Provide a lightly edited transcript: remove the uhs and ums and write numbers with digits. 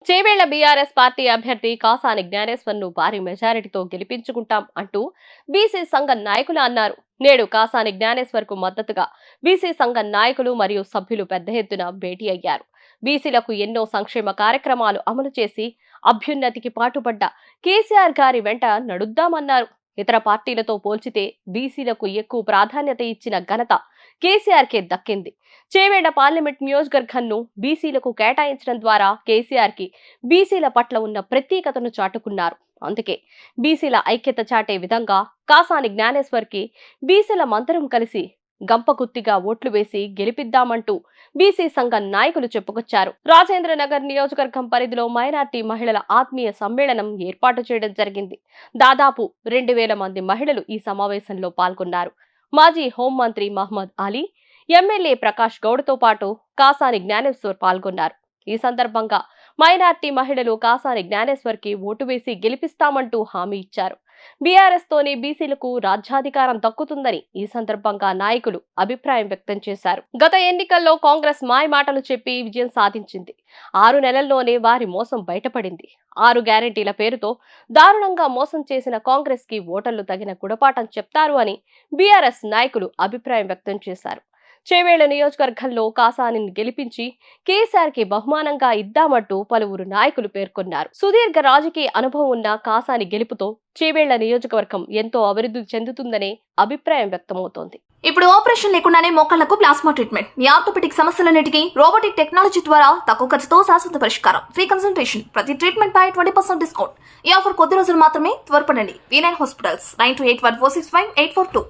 Chevella BRS party అభ్యర్థి కాసాని జ్ఞానేశ్వర్ ను భారీ మెజారిటీతో గెలిపించుకుంటాం అంటూ బీసీ సంఘం నాయకులు అన్నారు. నేడు కాసాని జ్ఞానేశ్వర్ కు మద్దతుగా బీసీ సంఘం నాయకులు మరియు సభ్యులు పెద్ద ఎత్తున భేటీ అయ్యారు. బీసీలకు ఎన్నో సంక్షేమ కార్యక్రమాలు అమలు చేసి అభ్యున్నతికి పాటుపడ్డ కేసీఆర్ గారి వెంట నడుద్దామన్నారు. ఇతర పార్టీలతో పోల్చితే బీసీలకు ఎక్కువ ప్రాధాన్యత ఇచ్చిన ఘనత కేసీఆర్ కే దక్కింది. చేవేళ్ల పార్లమెంట్ నియోజకవర్గంను బీసీలకు కేటాయించడం ద్వారా కేసీఆర్ కి బీసీల పట్ల ఉన్న ప్రత్యేకతను చాటుకున్నారు. అందుకే బీసీల ఐక్యత చాటే విధంగా కాసాని జ్ఞానేశ్వర్ కి బీసీల మంతరం కలిసి గంపగుత్తిగా ఓట్లు వేసి గెలిపిద్దామంటూ బీసీ సంఘం నాయకులు చెప్పుకొచ్చారు. రాజేంద్ర నగర్ నియోజకవర్గం పరిధిలో మైనార్టీ మహిళల ఆత్మీయ సమ్మేళనం ఏర్పాటు చేయడం జరిగింది. దాదాపు 2000 మంది మహిళలు ఈ సమావేశంలో పాల్గొన్నారు. మాజీ హోంమంత్రి మహ్మద్ అలీ, ఎమ్మెల్యే ప్రకాష్ గౌడ్తో పాటు కాసాని జ్ఞానేశ్వర్ పాల్గొన్నారు. ఈ సందర్భంగా మైనార్టీ మహిళలు కాసాని జ్ఞానేశ్వర్ కి ఓటు వేసి గెలిపిస్తామంటూ హామీ ఇచ్చారు. బీఆర్ఎస్ తోనే బీసీలకు రాజ్యాధికారం దక్కుతుందని ఈ సందర్భంగా నాయకులు అభిప్రాయం వ్యక్తం చేశారు. గత ఎన్నికల్లో కాంగ్రెస్ మాయమాటలు చెప్పి విజయం సాధించింది. 6 నెలల్లోనే వారి మోసం బయటపడింది. 6 గ్యారెంటీల పేరుతో దారుణంగా మోసం చేసిన కాంగ్రెస్ కి ఓటర్లు తగిన గుణపాఠం చెప్తారు అని బీఆర్ఎస్ నాయకులు అభిప్రాయం వ్యక్తం చేశారు. చేవేళ్ల నియోజకవర్గంలో కాసాని గెలిపించి కేసీఆర్ కి బహుమానంగా ఇద్దామంటూ పలువురు నాయకులు పేర్కొన్నారు. సుదీర్ఘ రాజకీయ అనుభవం ఉన్న కాసాని గెలుపుతో చేవేళ్ల నియోజకవర్గం ఎంతో అభివృద్ధి చెందుతుందనే అభిప్రాయం వ్యక్తమవుతోంది. ఇప్పుడు ఆపరేషన్ లేకుండానే మోకాళ్లకు ప్లాస్మా ట్రీట్మెంట్, మీ ఆర్థోపెటిక్ సమస్యలన్నిటికీ రోబోటిక్ టెక్నాలజీ ద్వారా తక్కువ ఖర్చుతో శాశ్వత పరిష్కారం, ఫ్రీ కన్సల్టేషన్, ప్రతి ట్రీట్మెంట్ పై 20% డిస్కౌంట్. ఈ ఆఫర్ కొద్ది రోజులు మాత్రమే. త్వరపడండి. V9 hospitals 9281465842.